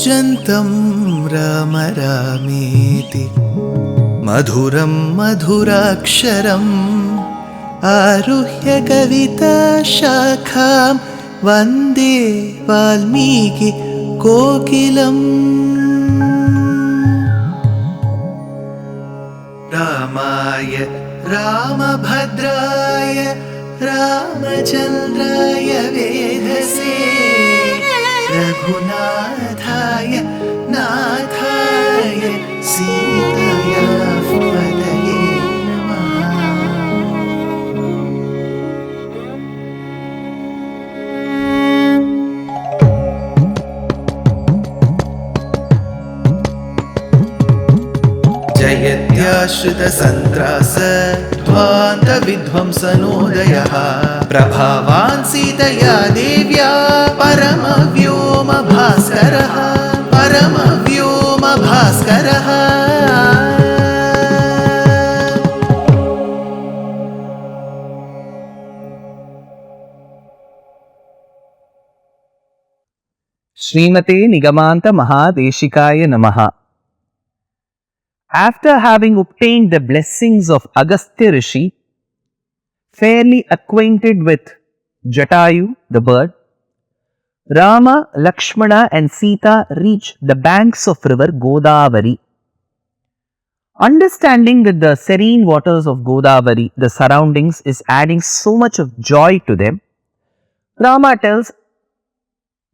कूजन्तं राम रामेति मधुरं मधुराक्षरम् आरुह्य कविताशाखां वन्दे वाल्मीकि कोकिलम्। रामाय रामभद्राय रामचन्द्राय वेधसे रघुनाथाय नाथाय सीताया पतये नमः। जयत्याश्रितसन्त्रास ध्वान्तविध्वंसनोदयः प्रभावान् सीतया देव्या परमव्योमभास्करः परमव्योमभास्करः। श्रीमते निगमान्त महादेशिकाय नमः। After having obtained the blessings of Agastya Rishi, fairly acquainted with Jatayu, the bird, Rama, Lakshmana and Sita reach the banks of river Godavari. Understanding that the serene waters of Godavari, the surroundings, is adding so much of joy to them, Rama tells,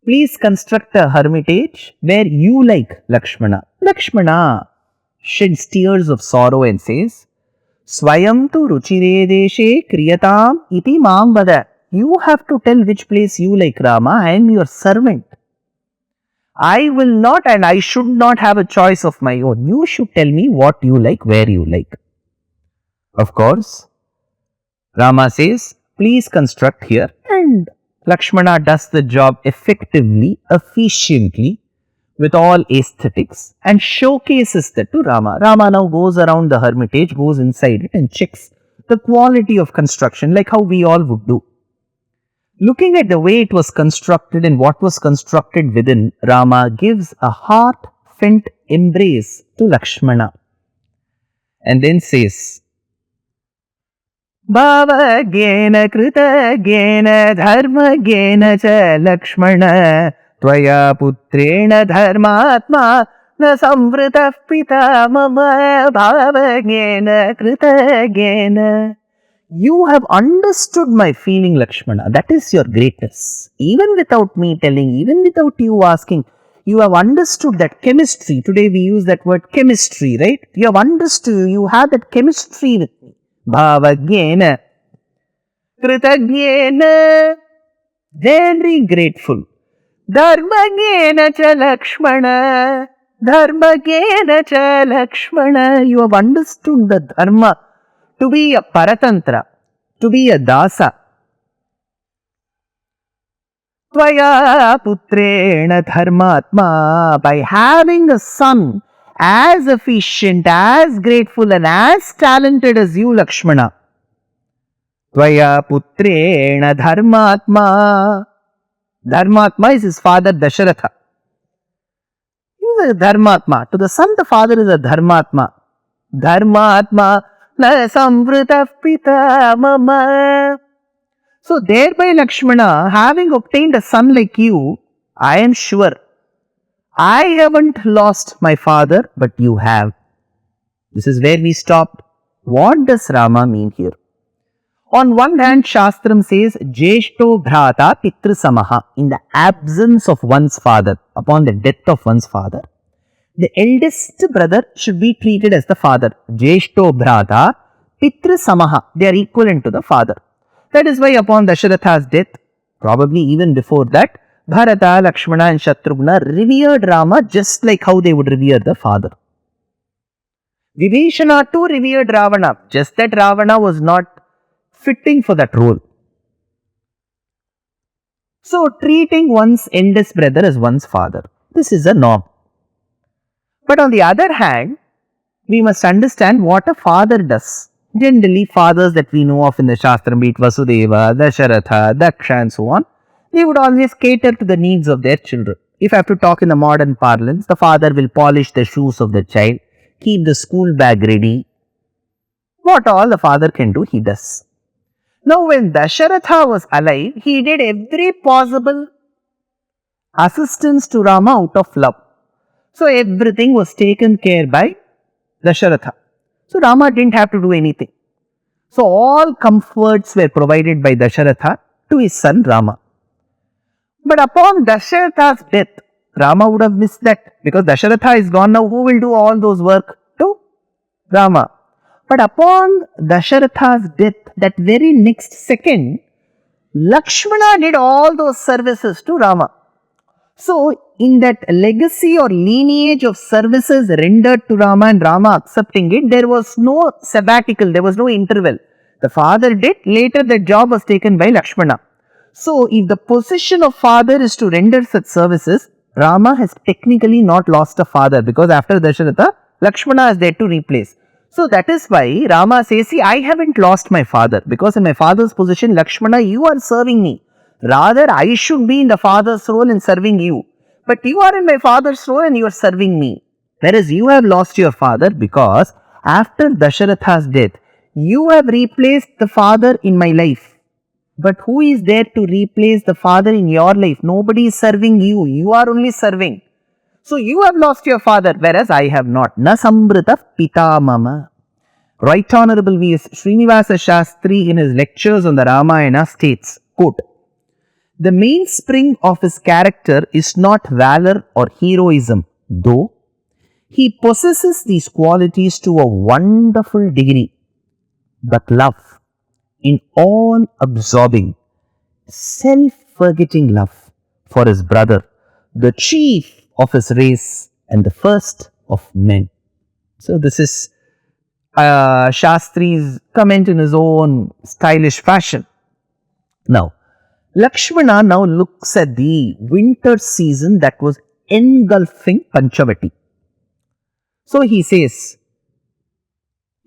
please construct a hermitage where you like Lakshmana. Lakshmana sheds tears of sorrow and says, Swayam tu ruchire deshe kriyatam iti mam vada. You have to tell which place you like, Rama. I am your servant. I will not and I should not have a choice of my own. You should tell me what you like, where you like. Of course, Rama says, please construct here. And Lakshmana does the job effectively, efficiently, with all aesthetics and showcases that to Rama. Rama now goes around the hermitage, goes inside it and checks the quality of construction like how we all would do. Looking at the way it was constructed and what was constructed within, Rama gives a heartfelt embrace to Lakshmana and then says, Bhava gena krita gena dharma gena cha Lakshmana Tvaya putrena dharmatma na samvritah pita mama bhavagena kritagena. You have understood my feeling, Lakshmana. That is your greatness. Even without me telling, even without you asking, you have understood that chemistry. Today we use that word chemistry, right? You have understood, you have that chemistry with me. Bhavagena kritagena. Very grateful. Dharmagena cha Lakshmana, Dharmagena cha Lakshmana. You have understood the dharma to be a paratantra, to be a dasa. Tvaya putrena dharmatma. By having a son as efficient, as grateful and as talented as you, Lakshmana. Tvaya putrena dharmatma. Dharmatma is his father Dasharatha. He is a Dharmatma. To the son, the father is a Dharmatma. Dharmatma na samvrita pita mama. So thereby Lakshmana, having obtained a son like you, I am sure I haven't lost my father, but you have. This is where we stopped. What does Rama mean here? On one hand, Shastram says, Jeshto Bharata Pitru Samaha. In the absence of one's father, upon the death of one's father, the eldest brother should be treated as the father. Jeshto Bharata Pitru Samaha. They are equivalent to the father. That is why upon Dasharatha's death, probably even before that, Bharata, Lakshmana and Shatrughna revered Rama just like how they would revere the father. Vibhishana too revered Ravana, just that Ravana was not fitting for that role. So, treating one's eldest brother as one's father, this is a norm. But on the other hand, we must understand what a father does. Generally, fathers that we know of in the Shastra, be it Vasudeva, Dasharatha, Daksha and so on, they would always cater to the needs of their children. If I have to talk in the modern parlance, the father will polish the shoes of the child, keep the school bag ready. What all the father can do, he does. Now, when Dasharatha was alive, he did every possible assistance to Rama out of love. So, everything was taken care by Dasharatha. So, Rama didn't have to do anything. So, all comforts were provided by Dasharatha to his son Rama. But upon Dasharatha's death, Rama would have missed that because Dasharatha is gone now. Who will do all those work to Rama? But upon Dasharatha's death, that very next second, Lakshmana did all those services to Rama. So, in that legacy or lineage of services rendered to Rama and Rama accepting it, there was no sabbatical, there was no interval. The father did, later the job was taken by Lakshmana. So, if the position of father is to render such services, Rama has technically not lost a father because after Dasharatha, Lakshmana is there to replace. So, that is why Rama says, see, I haven't lost my father because in my father's position, Lakshmana, you are serving me. Rather, I should be in the father's role in serving you. But you are in my father's role and you are serving me. Whereas you have lost your father because after Dasharatha's death, you have replaced the father in my life. But who is there to replace the father in your life? Nobody is serving you. You are only serving. So you have lost your father, whereas I have not. Na sambrita pita mama. Right Honorable V.S. Srinivasa Shastri in his lectures on the Ramayana states, quote, the mainspring of his character is not valor or heroism, though he possesses these qualities to a wonderful degree, but love, in all absorbing, self-forgetting love for his brother, the chief of his race and the first of men. So this is Shastri's comment in his own stylish fashion. Now, Lakshmana now looks at the winter season that was engulfing Panchavati. So he says,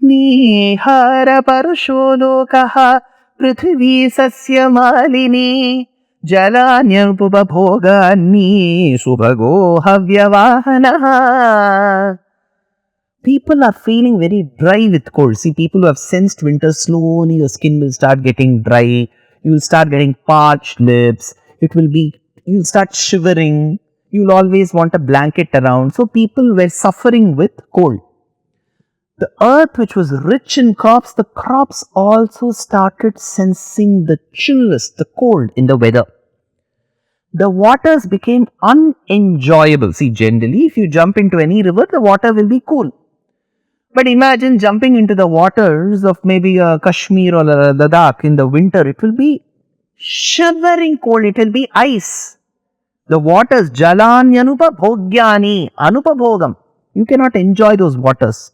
Nihara parusho lokaha prithvi sasya malini jalanyarupabhogani subhago havyavahanaha. People are feeling very dry with cold. See, people who have sensed winter, slowly your skin will start getting dry. You will start getting parched lips. You'll start shivering. You'll always want a blanket around. So people were suffering with cold. The earth, which was rich in crops, the crops also started sensing the chillness, the cold in the weather. The waters became unenjoyable. See, generally, if you jump into any river, the water will be cool. But imagine jumping into the waters of maybe Kashmir or Ladakh in the winter. It will be shivering cold. It will be ice. The waters, jalanyanupabhogyani, anupabhogam. You cannot enjoy those waters.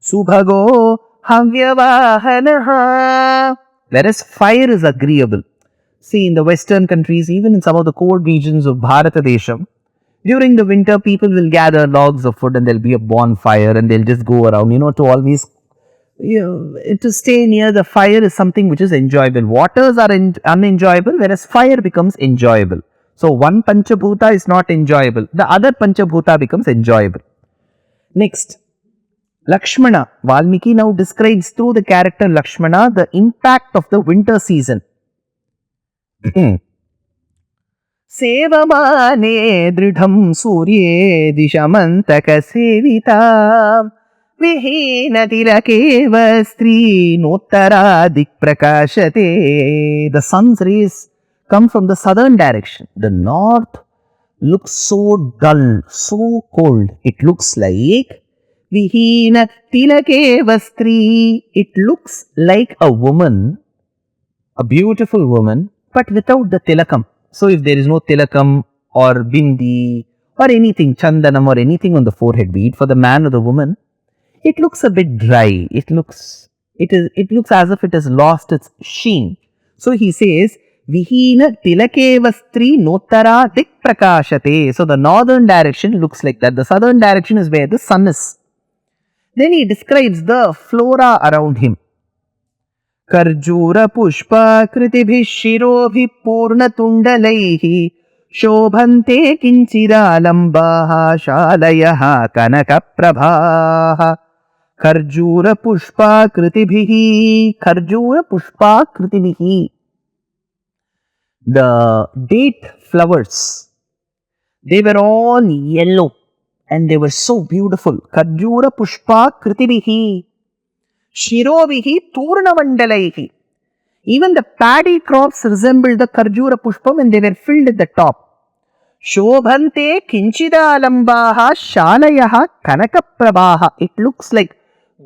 Subhago havyavahanaha. Whereas fire is agreeable. See, in the western countries, even in some of the cold regions of Bharata Desham, during the winter, people will gather logs of wood and there'll be a bonfire and they'll just go around, to always, to stay near the fire is something which is enjoyable. Waters are unenjoyable, whereas fire becomes enjoyable. So, one Panchabhuta is not enjoyable. The other Panchabhuta becomes enjoyable. Next, Lakshmana. Valmiki now describes through the character Lakshmana the impact of the winter season. सेवमाने दृढं सूर्ये दिशमन्तकसेविता विहीनतिलकेव स्त्रीनोत्तरादिक्प्रकाशते. The sun's rays come from the southern direction. The north looks so dull, so cold. It looks like vihinatilakev stri. It looks like a woman, a beautiful woman, but without the tilakam. So if there is no tilakam or bindi or anything, chandanam or anything on the forehead, be it for the man or the woman, it looks a bit dry. It looks as if it has lost its sheen. So he says, Vihina tilakeva stri notara dik prakashate. So the northern direction looks like that. The southern direction is where the sun is. Then he describes the flora around him. Karjura pushpa kritibhi shirobi purna tundalaihi शोभन्ते किञ्चिदालम्बाः शालयः कनकप्रभाः खर्जूरपुष्पाकृतिभिः खर्जूरपुष्पाकृतिभिः. The date flowers, they were all yellow and they were so beautiful. Karjura pushpa kritibihi shirovihi turnamandalaihi. Even the paddy crops resembled the Karjura pushpam and they were filled at the top. Shobhante kinchidalambaha shalayaha kanakaprabaha. It looks like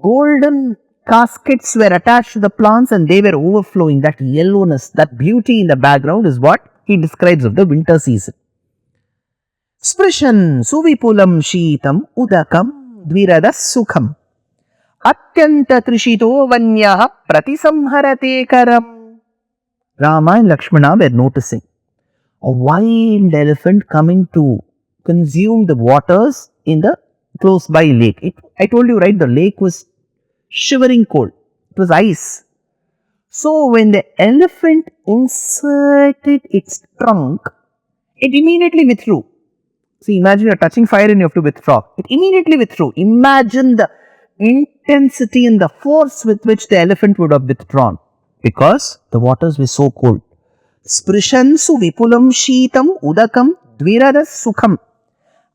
golden caskets were attached to the plants and they were overflowing. That yellowness, that beauty in the background is what he describes of the winter season. Sprishan suvipulam sheetam udakam dvirada sukham atyanta trishito vanyaha pratisamharate karam. Rama and Lakshmana were noticing a wild elephant coming to consume the waters in the close by lake. I told you, right, the lake was shivering cold. It was ice. So when the elephant inserted its trunk, it immediately withdrew. See, imagine you're touching fire and you have to withdraw. It immediately withdrew. Imagine the intensity and the force with which the elephant would have withdrawn because the waters were so cold. Sprishansu vipulam sheetam udakam dvirada sukham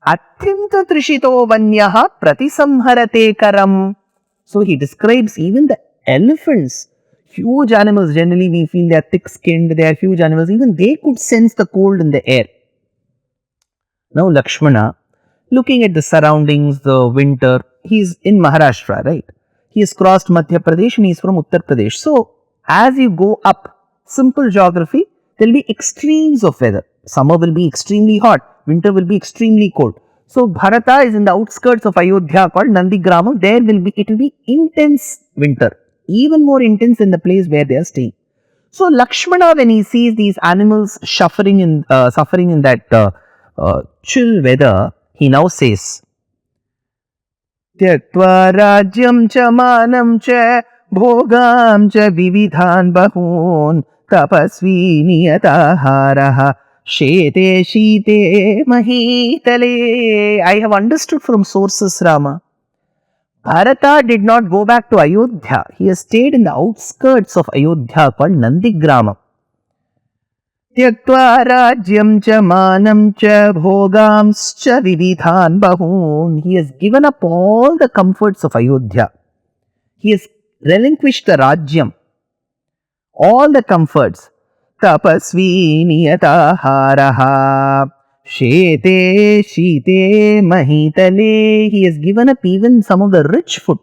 atyanta trishito vanyaha pratisamharate karam. So he describes even the elephants, huge animals. Generally we feel they are thick skinned, they are huge animals. Even they could sense the cold in the air. Now Lakshmana, looking at the surroundings, the winter, he's in Maharashtra, right? He has crossed Madhya Pradesh and he's from Uttar Pradesh. So as you go up, simple geography, there will be extremes of weather. Summer will be extremely hot, winter will be extremely cold. So Bharata is in the outskirts of Ayodhya called Nandigramam. There it will be intense winter, even more intense than the place where they are staying. So Lakshmana, when he sees these animals suffering in that chill weather, he now says, Tyaktva rajyam cha manam cha bhogam cha vividhan bahun tapasvi niyataharaha shete shite mahitale. I have understood from sources, Rama, Bharata did not go back to Ayodhya. He has stayed in the outskirts of Ayodhya called Nandigramam. Tyaktva rajyam cha manam cha bhogamscha vividhan bahun. He has given up all the comforts of Ayodhya. He has relinquished the rajyam, all the comforts. Tapasvi niyataharaha shete shite mahitale. He has given up even some of the rich food.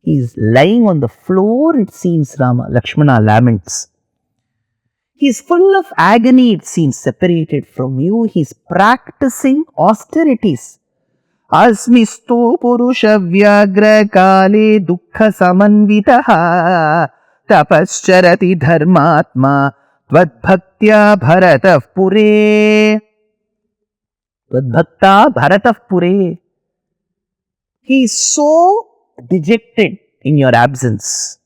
He is lying on the floor, it seems, Rama. Lakshmana laments. He is full of agony, it seems, separated from you. He is practicing austerities. Asmistu purusha vyagra kale dukkha samanvitaha tapascharati dharmatma tvadbhaktya bharatah pure. Tvadbhakta bharatah pure. He is so dejected in your absence.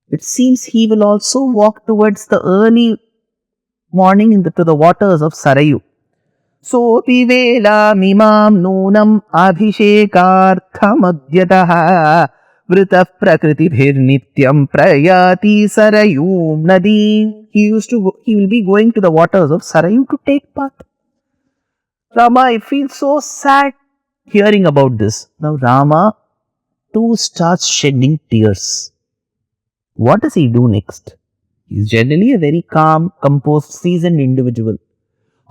It seems he will also walk towards the early morning to the waters of Sarayu. So pivela mimam nunam abhishekarthamadyataha vritah prakriti nityam prayati Sarayum nadim. He will be going to the waters of Sarayu to take bath. Rama, I feel so sad hearing about this. Now Rama too starts shedding tears. What does he do next? He is generally a very calm, composed, seasoned individual.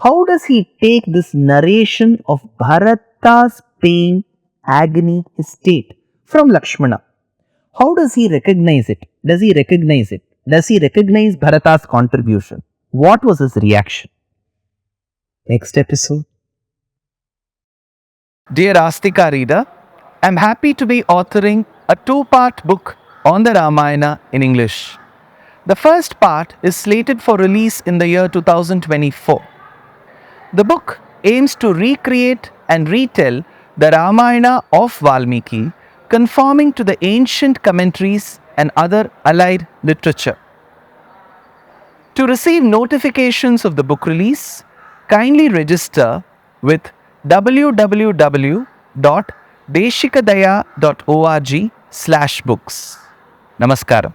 How does he take this narration of Bharata's pain, agony, his state from Lakshmana? How does he recognize it? Does he recognize it? Does he recognize Bharata's contribution? What was his reaction? Next episode. Dear Astika reader, I am happy to be authoring a two-part book on the Ramayana in English. The first part is slated for release in the year 2024. The book aims to recreate and retell the Ramayana of Valmiki, conforming to the ancient commentaries and other allied literature. To receive notifications of the book release, kindly register with www.deshikadaya.org/books. Namaskaram.